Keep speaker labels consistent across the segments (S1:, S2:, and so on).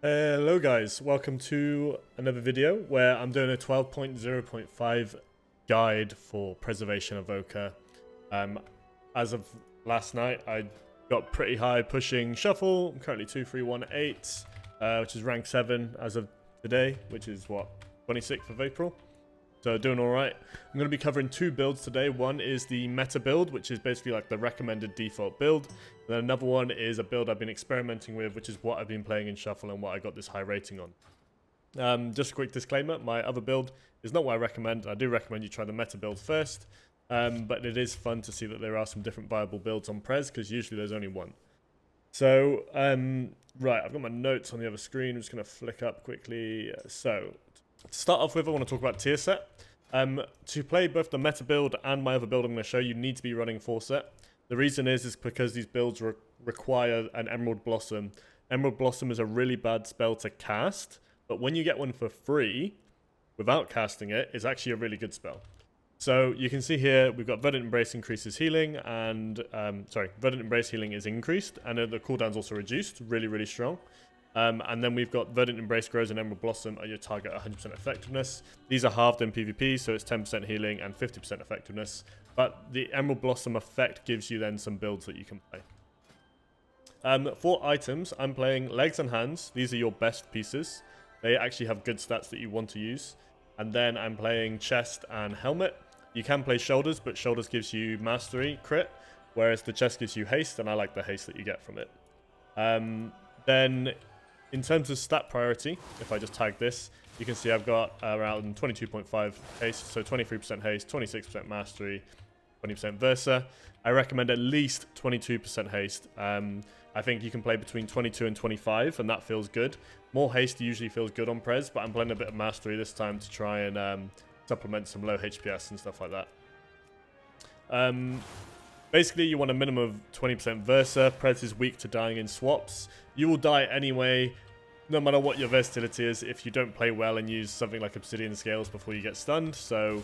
S1: Hello guys, welcome to another video where I'm doing a 12.0.5 guide for Preservation Evoker. As of last night, I got pretty high pushing Shuffle. I'm currently 2318, which is rank 7 as of today, which is what, 26th of April. So doing alright. I'm going to be covering two builds today. One is the meta build, which is basically like the recommended default build. And then another one is a build I've been experimenting with, which is what I've been playing in Shuffle and what I got this high rating on. Just a quick disclaimer, my other build is not what I recommend. I do recommend you try the meta build first. But it is fun to see that there are some different viable builds on Pres, because usually there's only one. So, right, I've got my notes on the other screen. I'm just going to flick up quickly. So, to start off with, I want to talk about tier set. To play both the meta build and my other build I'm going to show you, need to be running 4 set. The reason is because these builds require an Emerald Blossom. Emerald Blossom is a really bad spell to cast, but when you get one for free, without casting it, it's actually a really good spell. So you can see here, we've got Verdant Embrace increases healing, and, Verdant Embrace healing is increased, and the cooldown's also reduced, really, really strong. And then we've got Verdant Embrace grows and Emerald Blossom at your target 100% effectiveness. These are halved in PvP, so it's 10% healing and 50% effectiveness. But the Emerald Blossom effect gives you then some builds that you can play. For items, I'm playing Legs and Hands. These are your best pieces. They actually have good stats that you want to use. And then I'm playing Chest and Helmet. You can play Shoulders, but Shoulders gives you Mastery crit, whereas the Chest gives you Haste, and I like the Haste that you get from it. Then, in terms of stat priority, if I just tag this, you can see I've got around 22.5 haste, so 23% haste, 26% mastery, 20% versa. I recommend at least 22% haste. I think you can play between 22 and 25, and that feels good. More haste usually feels good on Pres, but I'm playing a bit of mastery this time to try and supplement some low HPS and stuff like that. Basically, you want a minimum of 20% Versa. Pres is weak to dying in swaps. You will die anyway, no matter what your versatility is, if you don't play well and use something like Obsidian Scales before you get stunned. So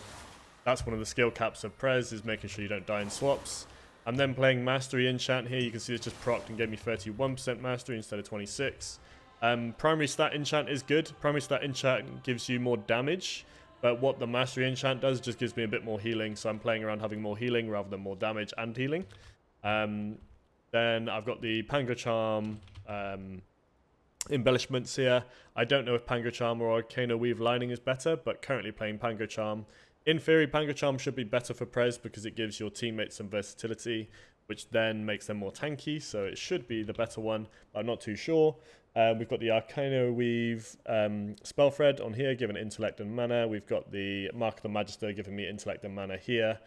S1: that's one of the skill caps of Pres, is making sure you don't die in swaps. I'm then playing Mastery Enchant here. You can see it's just procced and gave me 31% Mastery instead of 26. Primary Stat Enchant is good. Primary Stat Enchant gives you more damage. But what the Mastery Enchant does just gives me a bit more healing, so I'm playing around having more healing rather than more damage and healing. Then I've got the Pango Charm embellishments here. I don't know if Pango Charm or Arcana Weave Lining is better, but currently playing Pango Charm. In theory, Pango Charm should be better for Pres because it gives your teammates some versatility, which then makes them more tanky, so it should be the better one, but I'm not too sure. We've got the Arcana Weave Spell Thread on here, giving Intellect and Mana. We've got the Mark of the Magister giving me Intellect and Mana here.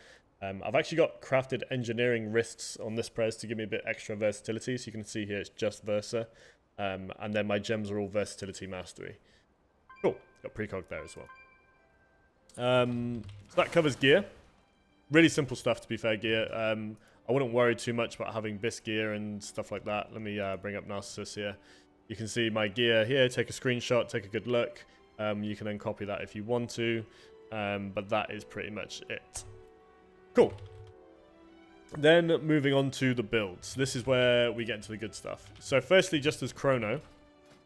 S1: I've actually got Crafted Engineering wrists on this Pres to give me a bit extra versatility, so you can see here it's just Versa. And then my gems are all Versatility Mastery. Cool, got Precog there as well. So that covers gear. Really simple stuff, to be fair, gear. I wouldn't worry too much about having Bisque gear and stuff like that. Let me bring up Narcissus here. You can see my gear here, take a screenshot, take a good look. You can then copy that if you want to, but that is pretty much it. Cool. Then moving on to the builds. This is where we get into the good stuff. So firstly, just as Chrono,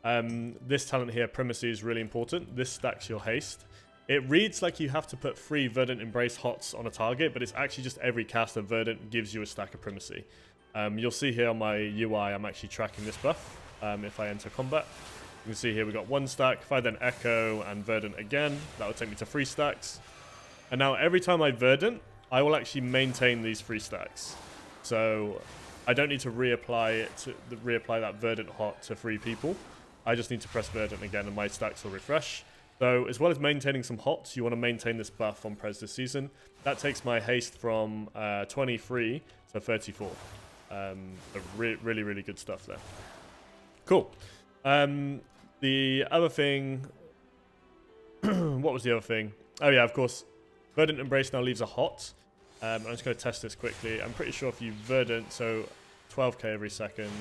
S1: this talent here, Primacy, is really important. This stacks your haste. It reads like you have to put 3 Verdant Embrace Hots on a target, but it's actually just every cast of Verdant gives you a stack of Primacy. You'll see here on my UI, I'm actually tracking this buff. If I enter combat, you can see here we got 1 stack. If I then Echo and Verdant again, that will take me to 3 stacks. And now every time I Verdant, I will actually maintain these 3 stacks. So I don't need to reapply that Verdant Hot to 3 people. I just need to press Verdant again and my stacks will refresh. So as well as maintaining some hots, you want to maintain this buff on Pres this season. That takes my haste from 23 to 34. Really, really good stuff there. Cool. The other thing... what was the other thing? Oh yeah, of course. Verdant Embrace now leaves a hot. I'm just going to test this quickly. I'm pretty sure if you Verdant, so 12k every second.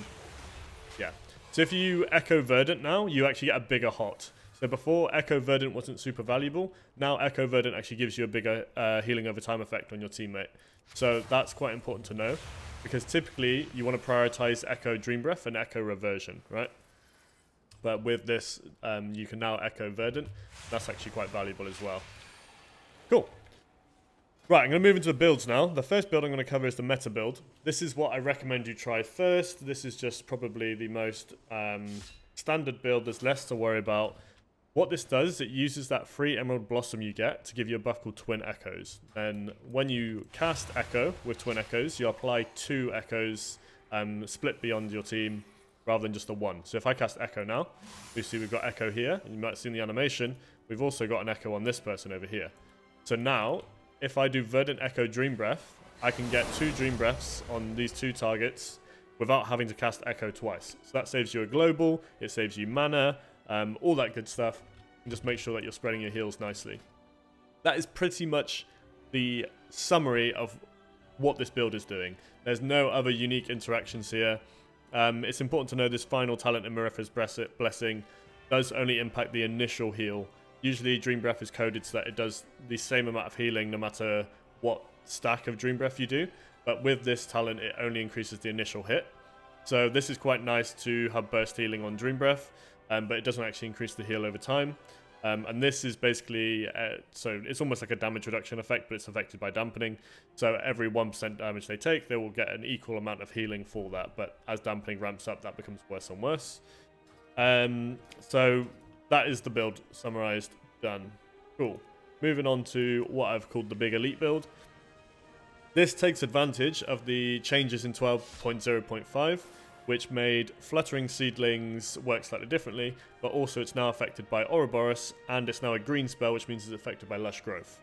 S1: Yeah. So if you Echo Verdant now, you actually get a bigger hot. So before, Echo Verdant wasn't super valuable. Now Echo Verdant actually gives you a bigger healing over time effect on your teammate. So that's quite important to know, because typically you want to prioritize Echo Dream Breath and Echo Reversion, right? But with this, you can now echo Verdant. That's actually quite valuable as well. Cool. Right, I'm going to move into the builds now. The first build I'm going to cover is the meta build. This is what I recommend you try first. This is just probably the most standard build. There's less to worry about. What this does, it uses that free Emerald Blossom you get to give you a buff called Twin Echoes. Then when you cast Echo with Twin Echoes, you apply 2 Echoes split beyond your team rather than just the 1. So if I cast Echo now, you see we've got Echo here. And you might have seen the animation. We've also got an Echo on this person over here. So now, if I do Verdant Echo Dream Breath, I can get 2 Dream Breaths on these 2 targets without having to cast Echo twice. So that saves you a global, it saves you mana, all that good stuff, and just make sure that you're spreading your heals nicely. That is pretty much the summary of what this build is doing. There's no other unique interactions here. It's important to know this final talent in Mirifa's Blessing does only impact the initial heal. Usually Dream Breath is coded so that it does the same amount of healing no matter what stack of Dream Breath you do. But with this talent, it only increases the initial hit. So this is quite nice to have burst healing on Dream Breath, but it doesn't actually increase the heal over time. And this is basically, so it's almost like a damage reduction effect, but it's affected by dampening. So every 1% damage they take, they will get an equal amount of healing for that. But as dampening ramps up, that becomes worse and worse. So that is the build summarized, done. Cool. Moving on to what I've called the Big Elite build. This takes advantage of the changes in 12.0.5, which made Fluttering Seedlings work slightly differently, but also it's now affected by Ouroboros, and it's now a green spell, which means it's affected by Lush Growth.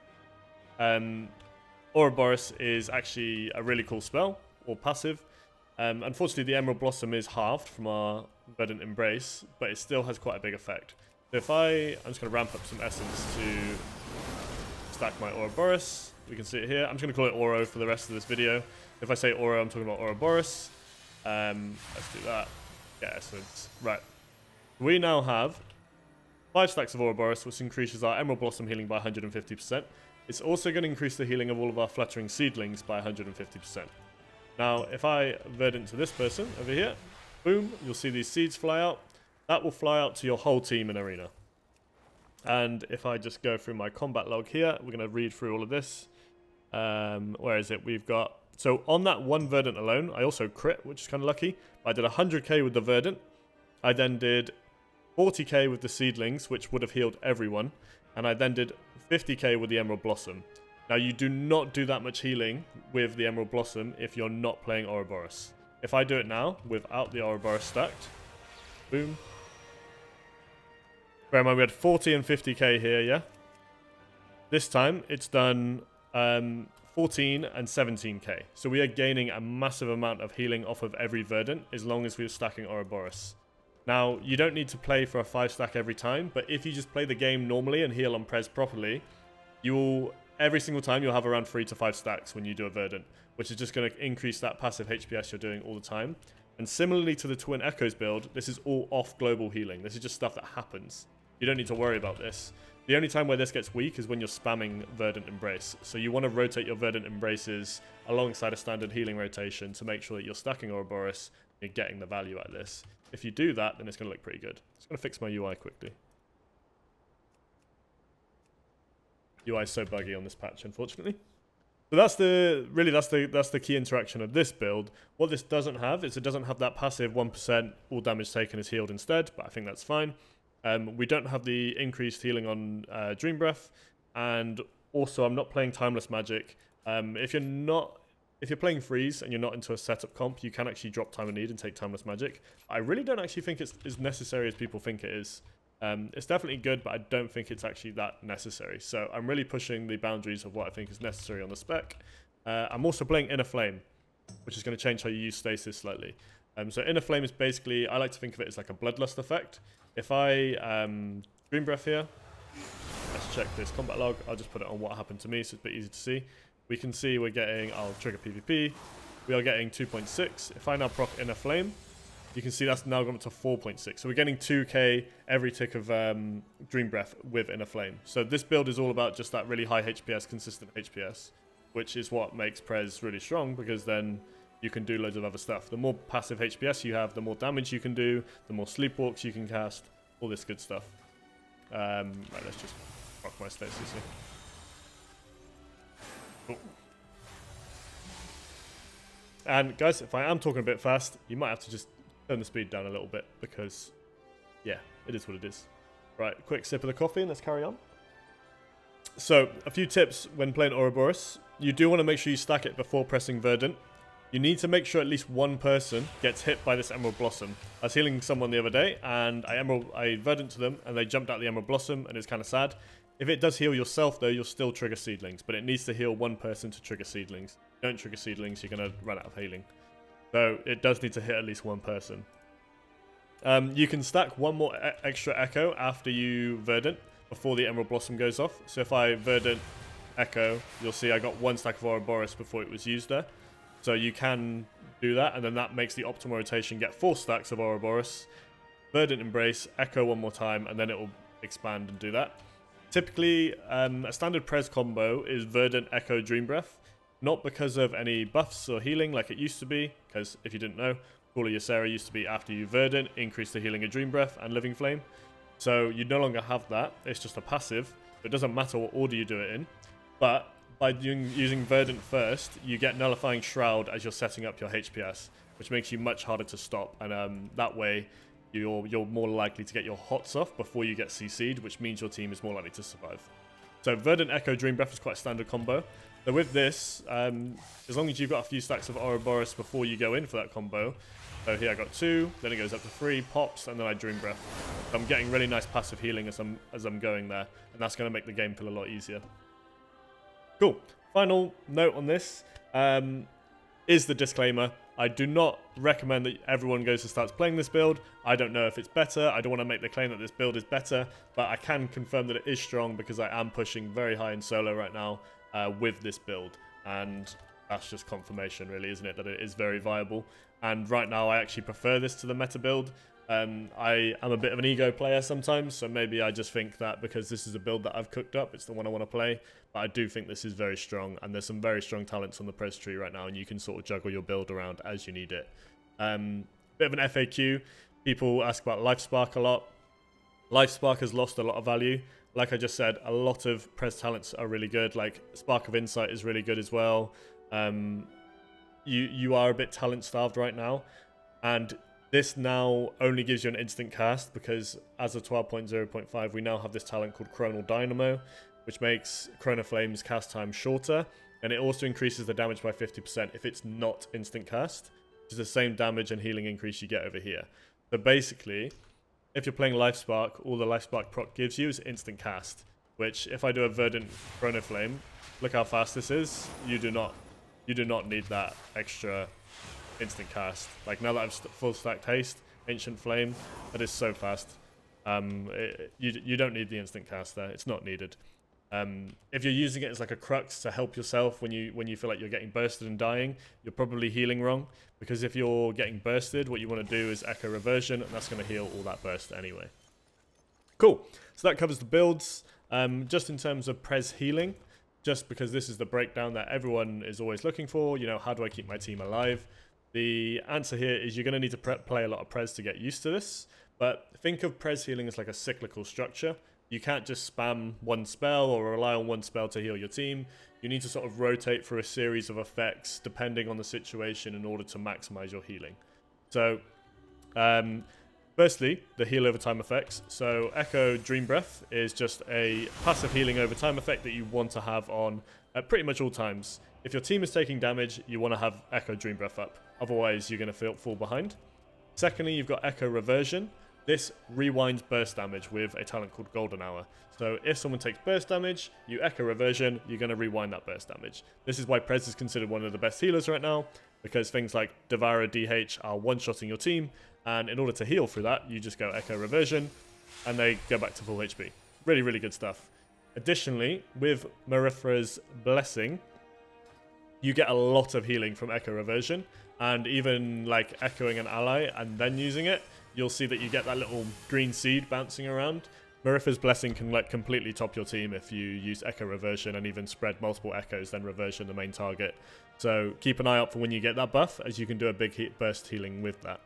S1: Ouroboros is actually a really cool spell, or passive. Unfortunately, the Emerald Blossom is halved from our Verdant Embrace, but it still has quite a big effect. So if I'm just going to ramp up some Essence to stack my Ouroboros. We can see it here. I'm just going to call it Oro for the rest of this video. If I say Oro, I'm talking about Ouroboros. Let's do that. Yeah, Essence. Right. We now have 5 stacks of Ouroboros, which increases our Emerald Blossom healing by 150%. It's also going to increase the healing of all of our Fluttering Seedlings by 150%. Now, if I Verdant to this person over here, boom, you'll see these seeds fly out. That will fly out to your whole team in Arena. And if I just go through my combat log here, we're going to read through all of this. Where is it? We've got... So on that one Verdant alone, I also crit, which is kind of lucky. I did 100k with the Verdant. I then did 40k with the Seedlings, which would have healed everyone. And I then did 50k with the Emerald Blossom. Now, you do not do that much healing with the Emerald Blossom if you're not playing Ouroboros. If I do it now, without the Ouroboros stacked, boom. Bear in mind, we had 40 and 50k here, yeah? This time, it's done 14 and 17k. So we are gaining a massive amount of healing off of every Verdant as long as we're stacking Ouroboros. Now, you don't need to play for a 5 stack every time, but if you just play the game normally and heal on Pres properly, you will... Every single time you'll have around 3 to 5 stacks when you do a Verdant, which is just going to increase that passive HPS you're doing all the time. And similarly to the Twin Echoes build, this is all off global healing. This is just stuff that happens. You don't need to worry about this. The only time where this gets weak is when you're spamming Verdant Embrace. So you want to rotate your Verdant Embraces alongside a standard healing rotation to make sure that you're stacking Ouroboros and you're getting the value out of this. If you do that, then it's going to look pretty good. I'm just going to fix my UI quickly. UI is so buggy on this patch, unfortunately. So that's the key interaction of this build. What this doesn't have is it doesn't have that passive 1% all damage taken is healed instead, but I think that's fine. We don't have the increased healing on Dream Breath, and also I'm not playing Timeless Magic. If you're playing Freeze and you're not into a setup comp, you can actually drop Time of Need and take Timeless Magic. I really don't actually think it's as necessary as people think it is. It's definitely good, but I don't think it's actually that necessary. So I'm really pushing the boundaries of what I think is necessary on the spec. I'm also playing Inner Flame, which is going to change how you use Stasis slightly. So Inner Flame is basically, I like to think of it as like a Bloodlust effect. If I Dream Breath here, let's check this combat log. I'll just put it on what happened to me so it's a bit easy to see. We can see we're getting, I'll trigger PvP, we are getting 2.6. If I now proc Inner Flame, you can see that's now gone up to 4.6. So we're getting 2k every tick of Dream Breath with Inner Flame. So this build is all about just that really high HPS, consistent HPS, which is what makes Pres really strong, because then you can do loads of other stuff. The more passive HPS you have, the more damage you can do, the more sleepwalks you can cast, all this good stuff. Right, let's just rock my stasis here. Cool. And guys, if I am talking a bit fast, you might have to just turn the speed down a little bit because, yeah, it is what it is. Right, quick sip of the coffee and let's carry on. So, a few tips when playing Ouroboros. You do want to make sure you stack it before pressing Verdant. You need to make sure at least one person gets hit by this Emerald Blossom. I was healing someone the other day and I Verdant to them and they jumped out the Emerald Blossom and it's kind of sad. If it does heal yourself though, you'll still trigger Seedlings, but it needs to heal one person to trigger Seedlings. Don't trigger Seedlings, you're going to run out of healing. So it does need to hit at least one person. You can stack one more extra Echo after you Verdant before the Emerald Blossom goes off. So if I Verdant Echo, you'll see I got one stack of Ouroboros before it was used there. So you can do that, and then that makes the optimal rotation get 4 stacks of Ouroboros, Verdant Embrace, Echo one more time, and then it will expand and do that. Typically, a standard Pres combo is Verdant, Echo, Dream Breath. Not because of any buffs or healing like it used to be, because if you didn't know, Call of Ysera used to be after you Verdant, increase the healing of Dream Breath and Living Flame. So you no longer have that, it's just a passive. It doesn't matter what order you do it in, but by using Verdant first, you get Nullifying Shroud as you're setting up your HPS, which makes you much harder to stop, and that way you're more likely to get your hots off before you get CC'd, which means your team is more likely to survive. So Verdant, Echo, Dream Breath is quite a standard combo. So with this, as long as you've got a few stacks of Ouroboros before you go in for that combo, so here I got 2, then it goes up to 3, pops, and then I Dream Breath. So I'm getting really nice passive healing as I'm going there, and that's going to make the game feel a lot easier. Cool. Final note on this is the disclaimer. I do not recommend that everyone goes and starts playing this build. I don't know if it's better. I don't want to make the claim that this build is better, but I can confirm that it is strong because I am pushing very high in solo right now with this build. And that's just confirmation, really, isn't it? That it is very viable. And right now, I actually prefer this to the meta build. I am a bit of an ego player sometimes, so maybe I just think that because this is a build that I've cooked up, it's the one I want to play. But I do think this is very strong, and there's some very strong talents on the Pres tree right now, and you can sort of juggle your build around as you need it. Bit of an FAQ. People ask about Lifespark a lot. Lifespark has lost a lot of value. Like I just said, a lot of Pres talents are really good. Like Spark of Insight is really good as well. You are a bit talent starved right now, and this now only gives you an instant cast because as of 12.0.5 we now have this talent called Chrono Dynamo, which makes Chrono Flame's cast time shorter, and it also increases the damage by 50% if it's not instant cast, which is the same damage and healing increase you get over here. So basically, if you're playing Lifespark, all the Lifespark proc gives you is instant cast, which if I do a Verdant Chrono Flame, look how fast this is, you do not need that extra instant cast. Like now that I've full stacked haste, Ancient Flame, that is so fast. You don't need the instant cast there. It's not needed. If you're using it as like a crux to help yourself when you feel like you're getting bursted and dying, you're probably healing wrong, because if you're getting bursted, what you want to do is Echo Reversion, and that's going to heal all that burst anyway. Cool. So that covers the builds. Just in terms of Pres healing, just because this is the breakdown that everyone is always looking for, you know, how do I keep my team alive? The answer here is you're going to need to play a lot of Pres to get used to this, but think of Pres healing as like a cyclical structure. You can't just spam one spell or rely on one spell to heal your team. You need to sort of rotate through a series of effects depending on the situation in order to maximize your healing. So, firstly, the heal over time effects. So Echo Dream Breath is just a passive healing over time effect that you want to have on at pretty much all times. If your team is taking damage, you want to have Echo Dream Breath up. Otherwise, you're going to fall behind. Secondly, you've got Echo Reversion. This rewinds burst damage with a talent called Golden Hour. So if someone takes burst damage, you Echo Reversion, you're going to rewind that burst damage. This is why Pres is considered one of the best healers right now, because things like Devourer DH are one-shotting your team, and in order to heal through that, you just go Echo Reversion, and they go back to full HP. Really, really good stuff. Additionally, with Marithra's Blessing, you get a lot of healing from Echo Reversion, and even like echoing an ally and then using it, you'll see that you get that little green seed bouncing around. Marifa's Blessing can like completely top your team if you use Echo Reversion and even spread multiple Echoes, then Reversion the main target. So keep an eye out for when you get that buff, as you can do a big burst healing with that.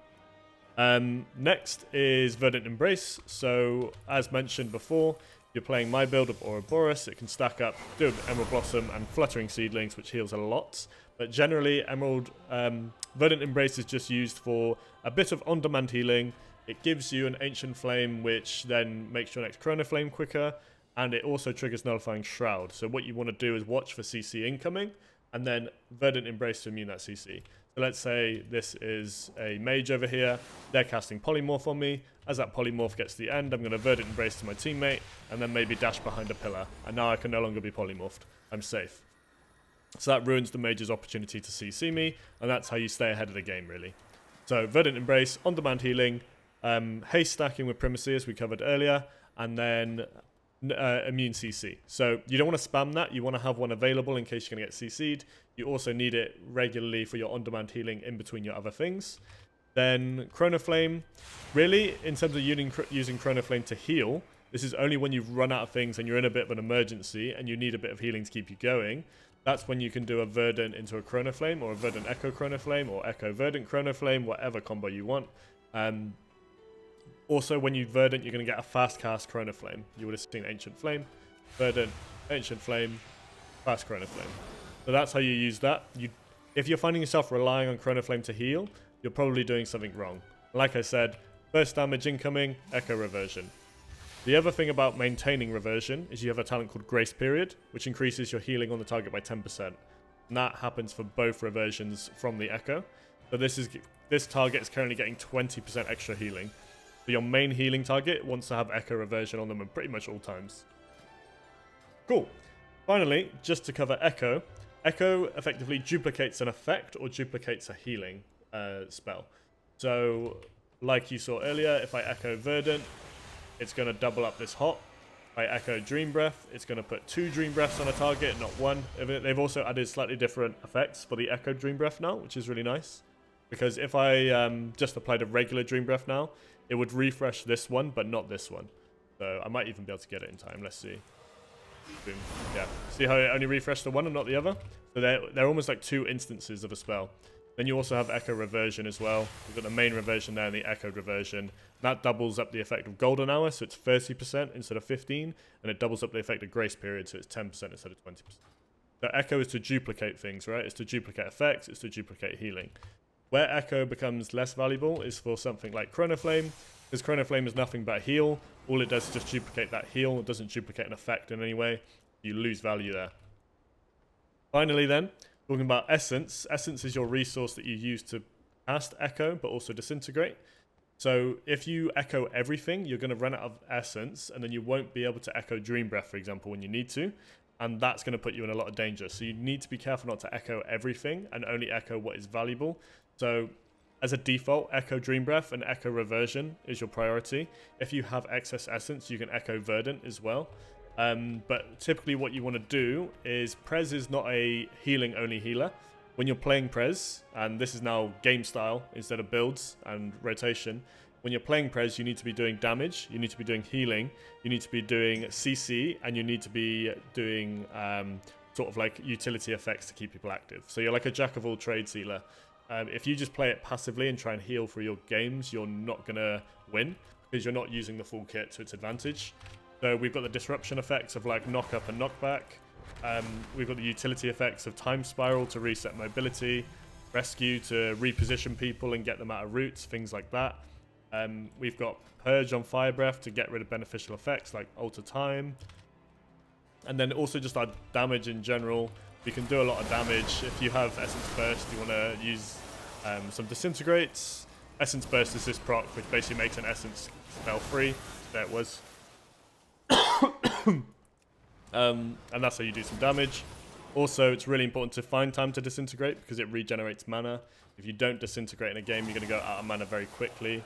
S1: Next is Verdant Embrace. So as mentioned before, you're playing my build of Ouroboros, it can stack up, do Emerald Blossom and Fluttering Seedlings, which heals a lot. But generally, Verdant Embrace is just used for a bit of on-demand healing. It gives you an Ancient Flame, which then makes your next Chrono Flame quicker, and it also triggers Nullifying Shroud. So what you want to do is watch for CC incoming, and then Verdant Embrace to immune that CC. So let's say this is a mage over here, they're casting Polymorph on me. As that Polymorph gets to the end, I'm going to Verdant Embrace to my teammate, and then maybe dash behind a pillar. And now I can no longer be Polymorphed. I'm safe. So that ruins the mage's opportunity to CC me, and that's how you stay ahead of the game, really. So Verdant Embrace, on-demand healing, haste stacking with Primacy, as we covered earlier, and then immune CC. So you don't want to spam that. You want to have one available in case you're going to get CC'd. You also need it regularly for your on-demand healing in between your other things. Then Chrono Flame, really, in terms of using Chrono Flame to heal, this is only when you've run out of things and you're in a bit of an emergency and you need a bit of healing to keep you going. That's when you can do a Verdant into a Chrono Flame, or a Verdant Echo Chrono Flame, or Echo Verdant Chrono Flame, whatever combo you want. Also, when you Verdant, you're going to get a fast cast Chrono Flame. You would have seen Ancient Flame, Verdant, Ancient Flame, fast Chrono Flame. So that's how you use that. If you're finding yourself relying on Chrono Flame to heal, you're probably doing something wrong. Like I said, burst damage incoming, Echo Reversion. The other thing about maintaining Reversion is you have a talent called Grace Period, which increases your healing on the target by 10%. And that happens for both reversions from the Echo. So this target is currently getting 20% extra healing. So your main healing target wants to have Echo Reversion on them at pretty much all times. Cool. Finally, just to cover Echo, Echo effectively duplicates an effect or duplicates a healing spell. So, like you saw earlier, if I Echo Verdant, it's going to double up this hot. If I Echo Dream Breath, it's going to put 2 Dream Breaths on a target, not 1. They've also added slightly different effects for the Echo Dream Breath now, which is really nice. Because if I just applied a regular Dream Breath now, it would refresh this one, but not this one. So I might even be able to get it in time. Let's see. Boom. Yeah. See how it only refreshed the one and not the other? So they're almost like 2 instances of a spell. Then you also have Echo Reversion as well. We've got the main Reversion there and the Echoed Reversion. That doubles up the effect of Golden Hour, so it's 30% instead of 15, and it doubles up the effect of Grace Period, so it's 10% instead of 20%. So Echo is to duplicate things, right? It's to duplicate effects, it's to duplicate healing. Where Echo becomes less valuable is for something like Chrono Flame, because Chrono Flame is nothing but heal. All it does is just duplicate that heal. It doesn't duplicate an effect in any way. You lose value there. Finally then, talking about Essence. Essence is your resource that you use to cast Echo, but also Disintegrate. So if you Echo everything, you're going to run out of Essence, and then you won't be able to Echo Dream Breath, for example, when you need to. And that's going to put you in a lot of danger. So you need to be careful not to Echo everything and only Echo what is valuable. So as a default, Echo Dream Breath and Echo Reversion is your priority. If you have excess Essence, you can Echo Verdant as well. But typically what you want to do is, Pres is not a healing only healer. When you're playing Pres, and this is now game style instead of builds and rotation, when you're playing Pres, you need to be doing damage, you need to be doing healing, you need to be doing CC, and you need to be doing sort of like utility effects to keep people active. So you're like a jack of all trades healer. If you just play it passively and try and heal through your games, you're not going to win because you're not using the full kit to its advantage. So we've got the disruption effects of like knock up and knock back. We've got the utility effects of Time Spiral to reset mobility, Rescue to reposition people and get them out of routes, things like that. We've got Purge on Fire Breath to get rid of beneficial effects like Alter Time. And then also just our damage in general. You can do a lot of damage. If you have Essence Burst, you want to use some Disintegrates. Essence Burst is this proc, which basically makes an Essence spell free. There it was. And that's how you do some damage. Also, it's really important to find time to Disintegrate because it regenerates mana. If you don't Disintegrate in a game, you're going to go out of mana very quickly.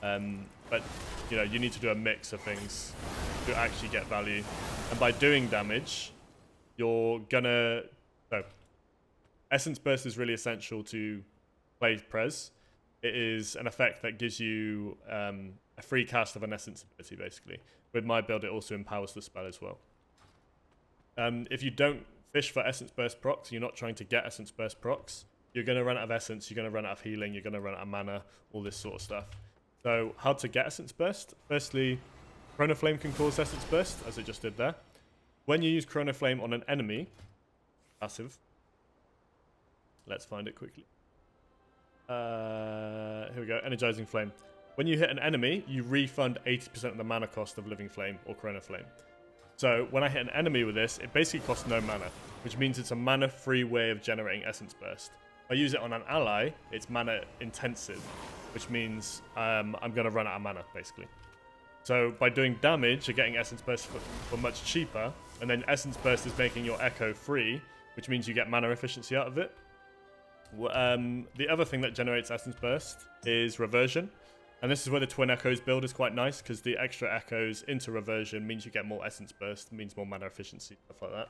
S1: But you know, you need to do a mix of things to actually get value. And by doing damage, you're gonna... So, Essence Burst is really essential to play Pres. It is an effect that gives you a a free cast of an Essence ability, basically. With my build, it also empowers the spell as well. If you don't fish for Essence Burst procs, you're not trying to get Essence Burst procs, you're going to run out of Essence, you're going to run out of healing, you're going to run out of mana, all this sort of stuff. So how to get Essence Burst? Firstly, Chrono Flame can cause Essence Burst, as it just did there. When you use Chrono Flame on an enemy, passive, let's find it quickly. Here we go, Energizing Flame. When you hit an enemy, you refund 80% of the mana cost of Living Flame or Chrono Flame. So when I hit an enemy with this, it basically costs no mana, which means it's a mana-free way of generating Essence Burst. If I use it on an ally, it's mana-intensive, which means I'm going to run out of mana, basically. So by doing damage, you're getting Essence Burst for much cheaper, and then Essence Burst is making your Echo free, which means you get mana efficiency out of it. The other thing that generates Essence Burst is Reversion. And this is where the Twin Echoes build is quite nice, because the extra Echoes into Reversion means you get more Essence Burst, means more mana efficiency, stuff like that.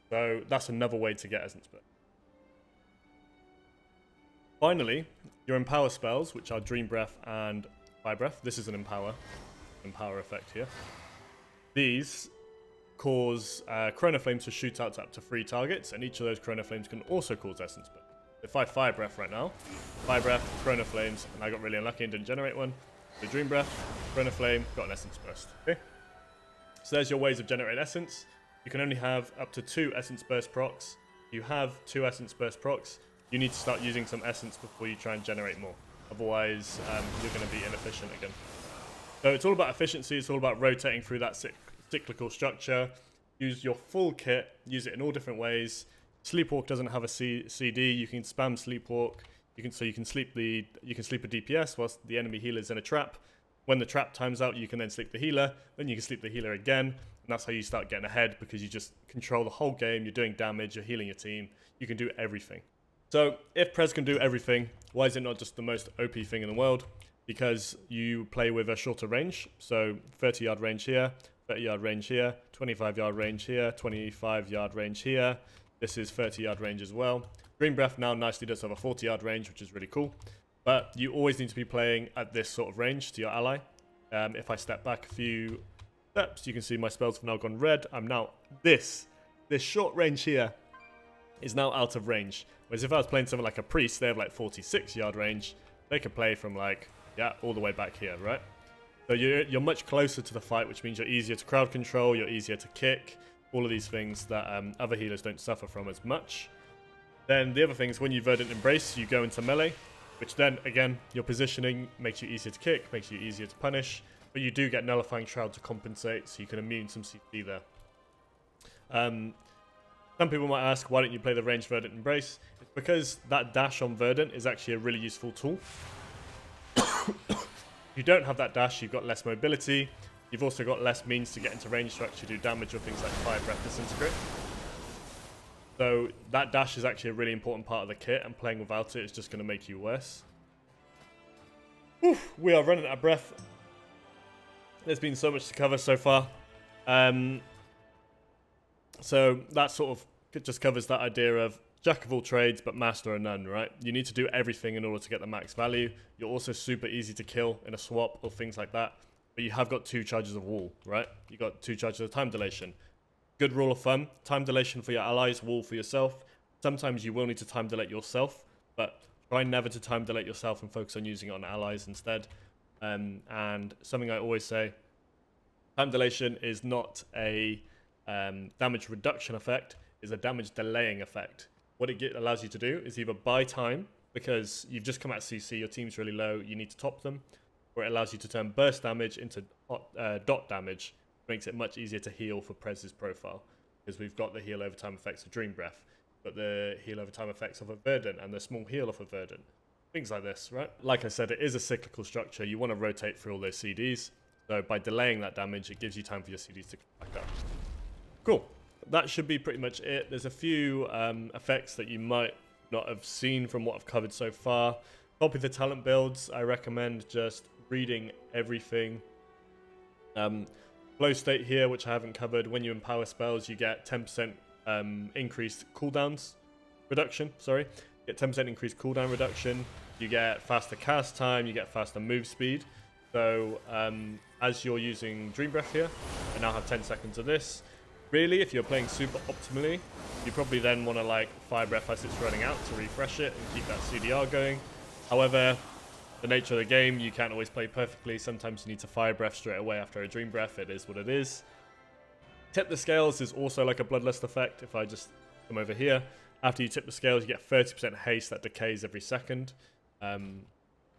S1: So that's another way to get Essence Burst. Finally, your Empower spells, which are Dream Breath and Fire Breath. This is an Empower effect here. These cause Chrono Flames to shoot out to up to 3 targets, and each of those Chrono Flames can also cause Essence Burst. If I Fire Breath right now, Fire Breath, Chrono Flames, and I got really unlucky and didn't generate one. So Dream Breath, Chrono Flame, got an Essence Burst. Okay. So there's your ways of generating Essence. You can only have up to 2 Essence Burst procs. You have 2 Essence Burst procs. You need to start using some Essence before you try and generate more. Otherwise, you're going to be inefficient again. So it's all about efficiency. It's all about rotating through that cyclical structure. Use your full kit. Use it in all different ways. Sleepwalk doesn't have a CD. You can spam Sleepwalk. You can sleep a DPS whilst the enemy healer is in a trap. When the trap times out, you can then sleep the healer. Then you can sleep the healer again, and that's how you start getting ahead, because you just control the whole game. You're doing damage. You're healing your team. You can do everything. So if Pres can do everything, why is it not just the most OP thing in the world? Because you play with a shorter range. So 30-yard range here, 30-yard range here, 25-yard range here, 25-yard range here. This is 30-yard range as well. Dream Breath now nicely does have a 40-yard range, which is really cool. But you always need to be playing at this sort of range to your ally. If I step back a few steps, you can see my spells have now gone red. I'm now this short range here is now out of range. Whereas if I was playing something like a priest, they have like 46-yard range. They could play from like, yeah, all the way back here, right? So you're much closer to the fight, which means you're easier to crowd control, you're easier to kick, all of these things that other healers don't suffer from as much. Then the other thing is when you Verdant Embrace, you go into melee, which then, again, your positioning makes you easier to kick, makes you easier to punish, but you do get Nullifying Shroud to compensate, so you can immune some CP there. Some people might ask, why don't you play the ranged Verdant Embrace? It's because that dash on Verdant is actually a really useful tool. If you don't have that dash, you've got less mobility. You've also got less means to get into range to actually do damage with things like Fire Breath Disintegrate. So that dash is actually a really important part of the kit, and playing without it is just going to make you worse. Oof, we are running out of breath. There's been so much to cover so far. So that sort of just covers that idea of jack of all trades but master of none, right? You need to do everything in order to get the max value. You're also super easy to kill in a swap or things like that. But you have got 2 charges of wall, right? You got 2 charges of time dilation. Good rule of thumb, time dilation for your allies, wall for yourself. Sometimes you will need to time delete yourself, but try never to time delete yourself and focus on using it on allies instead. And something I always say, time dilation is not a damage reduction effect, is a damage delaying effect. What it allows you to do is either buy time, because you've just come out of CC, your team's really low, you need to top them, or it allows you to turn burst damage into dot damage. Makes it much easier to heal for Pres's profile, because we've got the heal over time effects of Dream Breath, but the heal over time effects of a Verdant, and the small heal off a Verdant. Things like this, right? Like I said, it is a cyclical structure. You want to rotate through all those CDs. So by delaying that damage, it gives you time for your CDs to come back up. Cool. That should be pretty much it. There's a few effects that you might not have seen from what I've covered so far. Copy the talent builds. I recommend just reading everything. Flow state here, which I haven't covered. When you empower spells, you get 10% increased cooldowns reduction. Sorry, you get 10% increased cooldown reduction. You get faster cast time. You get faster move speed. So as you're using Dream Breath here, I now have 10 seconds of this. Really, if you're playing super optimally, you probably then want to like Fire Breath as it's running out to refresh it and keep that CDR going. However, the nature of the game, you can't always play perfectly. Sometimes you need to Fire Breath straight away after a Dream Breath. It is what it is. Tip the scales is also like a Bloodlust effect. If I just come over here, after you tip the scales, you get 30% haste that decays every second.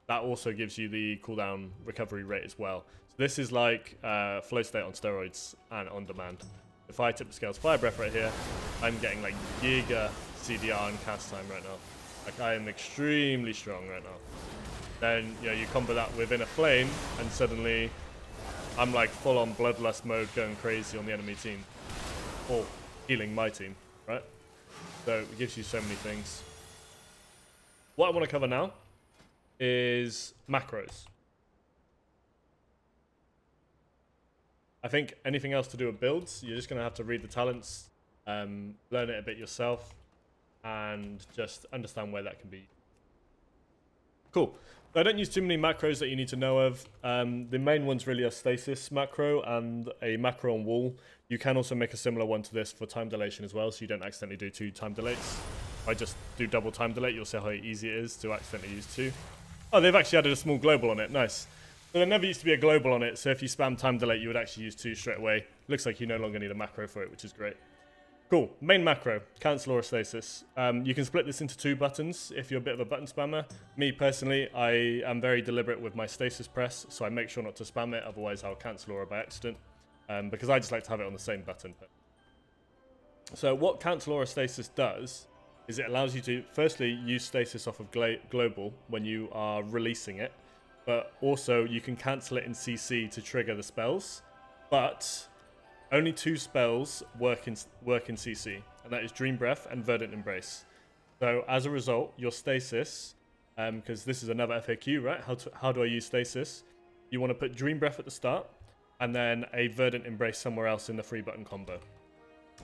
S1: That also gives you the cooldown recovery rate as well. So this is like flow state on steroids and on demand. If I tip the scales Fire Breath right here, I'm getting like giga CDR and cast time right now. Like I am extremely strong right now. Then you combo that with Inner Flame, and suddenly I'm like full on Bloodlust mode going crazy on the enemy team. Or healing my team, right? So it gives you so many things. What I want to cover now is macros. I think anything else to do with builds, you're just going to have to read the talents, learn it a bit yourself, and just understand where that can be. Cool. So I don't use too many macros that you need to know of. The main ones really are Stasis macro and a macro on wall. You can also make a similar one to this for time dilation as well, so you don't accidentally do 2 time delates. If I just do double time delate, you'll see how easy it is to accidentally use 2. Oh, they've actually added a small global on it. Nice. So there never used to be a global on it, so if you spam time delay, you would actually use 2 straight away. Looks like you no longer need a macro for it, which is great. Cool. Main macro, cancel or stasis. You can split this into 2 buttons if you're a bit of a button spammer. Me personally, I am very deliberate with my stasis press, so I make sure not to spam it, otherwise I'll cancel aura by accident, because I just like to have it on the same button. So what cancel aura stasis does is it allows you to firstly use stasis off of global when you are releasing it, but also you can cancel it in CC to trigger the spells, but only 2 spells work in CC, and that is Dream Breath and Verdant Embrace. So as a result, your stasis, because this is another FAQ, right? How do I use stasis? You want to put Dream Breath at the start, and then a Verdant Embrace somewhere else in the 3-button combo.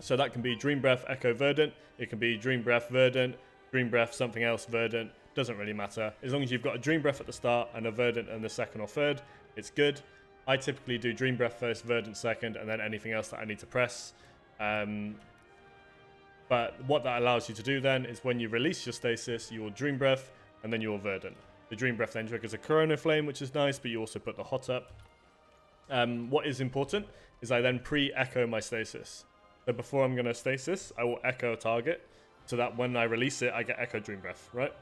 S1: So that can be Dream Breath, Echo, Verdant. It can be Dream Breath, Verdant, Dream Breath, something else, Verdant. Doesn't really matter. As long as you've got a Dream Breath at the start and a Verdant in the second or third, it's good. I typically do Dream Breath first, Verdant second, and then anything else that I need to press. But what that allows you to do then is when you release your stasis, you will Dream Breath, and then you will Verdant. The Dream Breath then triggers a Chrono Flame, which is nice, but you also put the hot up. What is important is I then pre-echo my stasis. So before I'm going to stasis, I will echo a target, so that when I release it, I get Echo Dream Breath, right?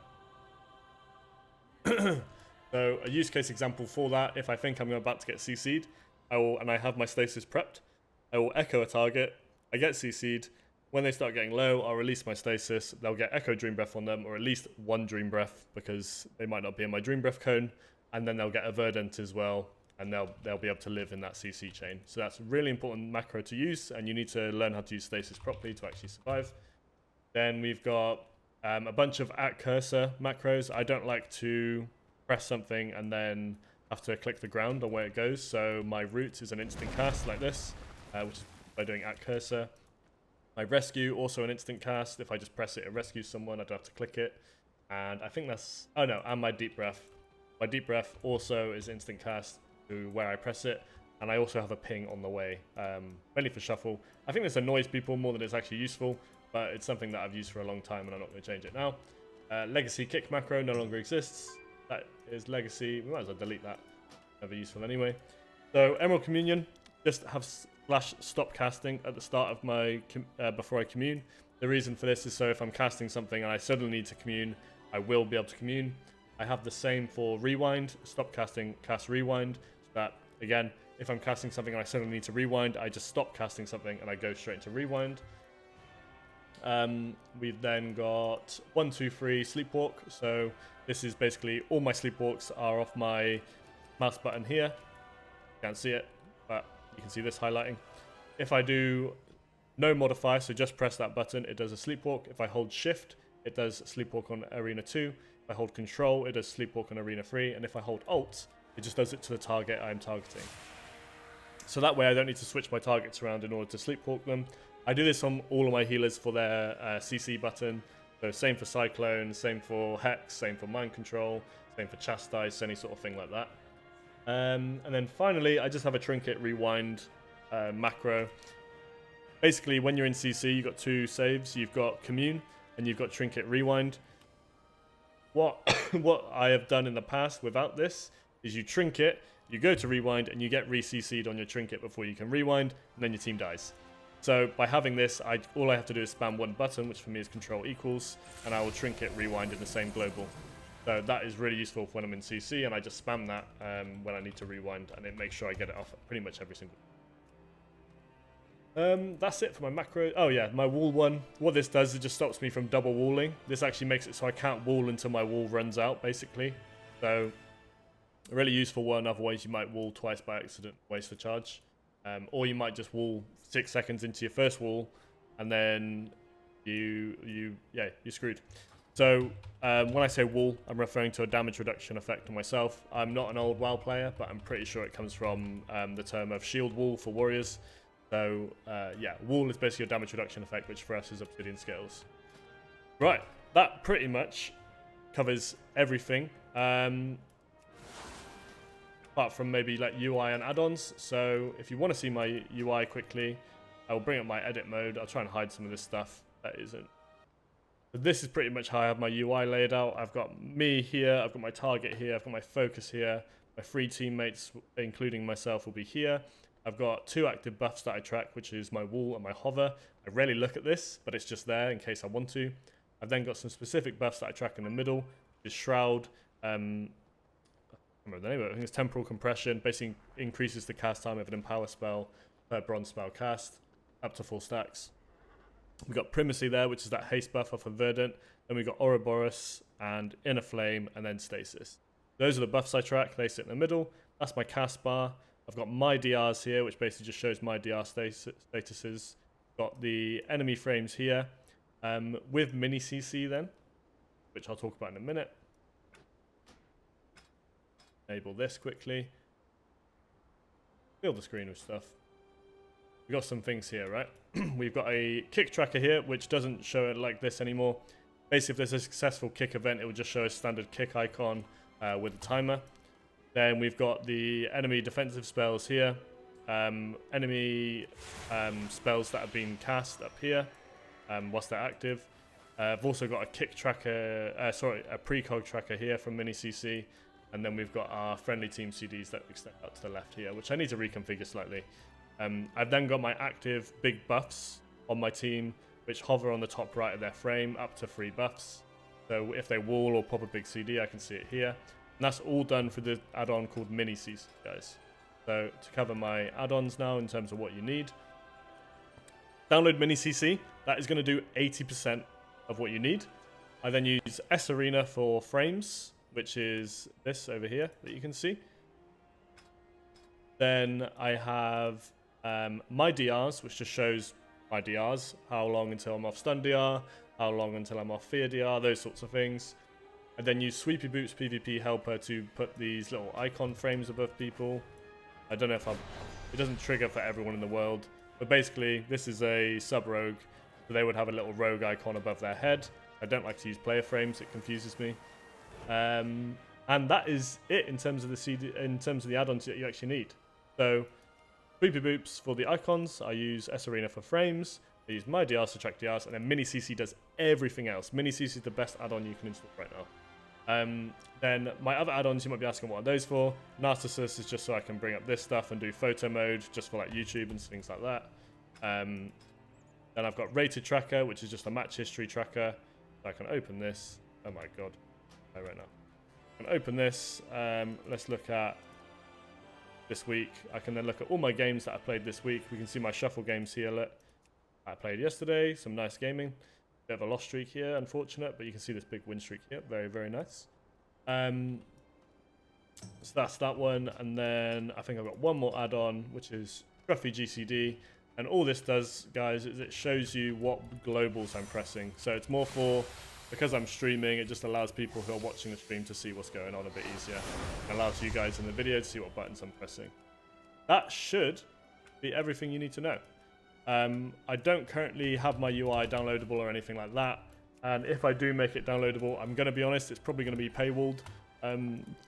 S1: So a use case example for that, if I think I'm about to get CC'd, and I have my stasis prepped, I will echo a target, I get CC'd. When they start getting low, I'll release my stasis, they'll get Echo Dream Breath on them, or at least 1 Dream Breath, because they might not be in my Dream Breath cone, and then they'll get a Verdant as well, and they'll be able to live in that CC chain. So that's a really important macro to use, and you need to learn how to use stasis properly to actually survive. Then we've got a bunch of @cursor macros. I don't like to press something and then have to click the ground on where it goes. So my root is an instant cast like this, which is by doing @cursor. My rescue, also an instant cast. If I just press it, it rescues someone. I don't have to click it. And I think that's... Oh no, and my deep breath. My deep breath also is instant cast to where I press it. And I also have a ping on the way, mainly for shuffle. I think this annoys people more than it's actually useful, but it's something that I've used for a long time and I'm not going to change it now. Legacy kick macro no longer exists. That is legacy. We might as well delete that. Never useful anyway. So Emerald Communion, just have /stop casting at the start of my before I commune. The reason for this is so if I'm casting something and I suddenly need to commune, I will be able to commune. I have the same for rewind. Stop casting, cast rewind. So that again, if I'm casting something and I suddenly need to rewind, I just stop casting something and I go straight into rewind. We've then got 1, 2, 3 sleepwalk. So this is basically all my sleepwalks are off my mouse button here. Can't see it, but you can see this highlighting. If I do no modifier, so just press that button, it does a sleepwalk. If I hold shift, it does sleepwalk on arena 2. If I hold control, it does sleepwalk on arena 3. And if I hold alt, it just does it to the target I'm targeting. So that way I don't need to switch my targets around in order to sleepwalk them. I do this on all of my healers for their CC button. So same for Cyclone, same for Hex, same for Mind Control, same for Chastise, any sort of thing like that. And then finally, I just have a trinket rewind macro. Basically, when you're in CC, you've got two saves. You've got commune and you've got trinket rewind. What I have done in the past without this is you trinket, you go to rewind, and you get re-CC'd on your trinket before you can rewind, and then your team dies. So by having this, all I have to do is spam one button, which for me is control equals, and I will trinket rewind in the same global. So that is really useful for when I'm in CC, and I just spam that when I need to rewind, and it makes sure I get it off pretty much every single. That's it for my macro. Oh yeah, my wall one. What this does, it just stops me from double walling. This actually makes it so I can't wall until my wall runs out, basically. So a really useful one. Otherwise, you might wall twice by accident, waste the charge. Or you might just wall 6 seconds into your first wall, and then you're screwed. So when I say wall, I'm referring to a damage reduction effect on myself. I'm not an old WoW player, but I'm pretty sure it comes from the term of shield wall for warriors. So yeah, wall is basically a damage reduction effect, which for us is obsidian scales. Right, that pretty much covers everything. Apart from maybe like UI and add-ons. So if you want to see my UI quickly, I will bring up my edit mode. I'll try and hide some of this stuff that isn't. So this is pretty much how I have my UI laid out. I've got me here, I've got my target here, I've got my focus here. My 3 teammates, including myself, will be here. I've got 2 active buffs that I track, which is my wall and my hover. I rarely look at this, but it's just there in case I want to. I've then got some specific buffs that I track in the middle, which is Shroud. I can't remember the name of it. I think it's Temporal Compression. Basically increases the cast time of an Empower spell per bronze spell cast, up to 4 stacks. We've got Primacy there, which is that haste buff off of Verdant. Then we've got Ouroboros and Inner Flame, and then Stasis. Those are the buffs I track. They sit in the middle. That's my cast bar. I've got my DRs here, which basically just shows my DR statuses. Got the enemy frames here with mini CC then, which I'll talk about in a minute. Enable this quickly. Fill the screen with stuff. We've got some things here, right? We've got a kick tracker here, which doesn't show it like this anymore. Basically, if there's a successful kick event, it will just show a standard kick icon with a timer. Then we've got the enemy defensive spells here. Enemy spells that have been cast up here whilst they're active. I've also got a kick tracker, a precog tracker here from Mini CC. And then we've got our friendly team CDs that extend out to the left here, which I need to reconfigure slightly. I've then got my active big buffs on my team, which hover on the top right of their frame, up to 3 buffs. So if they wall or pop a big CD, I can see it here. And that's all done for the add-on called Mini CC, guys. So to cover my add-ons now in terms of what you need. Download Mini CC. That is going to do 80% of what you need. I then use S Arena for frames, which is this over here that you can see. Then I have my DRs, which just shows my DRs, how long until I'm off stun DR, how long until I'm off fear DR, those sorts of things. I then use Sweepy Boots PvP Helper to put these little icon frames above people. I don't know if it doesn't trigger for everyone in the world, but basically this is a sub-rogue, so they would have a little rogue icon above their head. I don't like to use player frames, it confuses me. And that is it in terms of the add-ons that you actually need. So Sweepy Boops for the icons, I use S Arena for frames, I use my DRs to track DRs, and then Mini CC does everything else. Mini CC is the best add-on you can install right now. Then my other add-ons, you might be asking what are those for. Narcissus is just so I can bring up this stuff and do photo mode, just for like YouTube and things like that. Then I've got Rated Tracker, which is just a match history tracker. So I can open this. Oh my god. Right now. I can open this. Let's look at this week. I can then look at all my games that I played this week. We can see my shuffle games here. Look, I played yesterday. Some nice gaming. Bit of a loss streak here, unfortunate, but you can see this big win streak here. Very, very nice. So that's that one. And then I think I've got one more add-on, which is Scruffy GCD. And all this does, guys, is it shows you what globals I'm pressing. So it's more for, because I'm streaming, it just allows people who are watching the stream to see what's going on a bit easier. It allows you guys in the video to see what buttons I'm pressing. That should be everything you need to know. I don't currently have my UI downloadable or anything like that. And if I do make it downloadable, I'm going to be honest, it's probably going to be paywalled.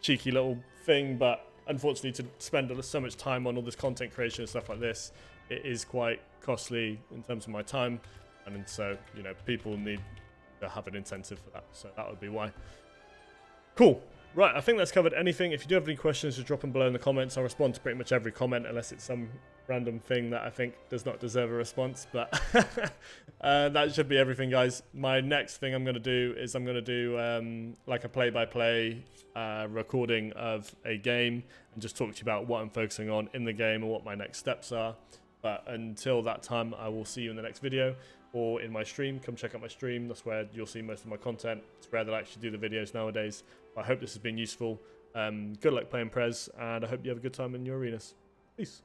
S1: Cheeky little thing, but unfortunately, to spend so much time on all this content creation and stuff like this, it is quite costly in terms of my time, and so, you know, people need to have an incentive for that, so that would be why. Cool. Right, I think that's covered anything. If you do have any questions, just drop them below in the comments. I'll respond to pretty much every comment, unless it's some random thing that I think does not deserve a response. But that should be everything, guys. My next thing I'm going to do is I'm going to do like a play-by-play recording of a game and just talk to you about what I'm focusing on in the game and what my next steps are. But until that time, I will see you in the next video or in my stream. Come check out my stream. That's where you'll see most of my content. It's rare that I actually do the videos nowadays. I hope this has been useful. Good luck playing Pres, and I hope you have a good time in your arenas. Peace.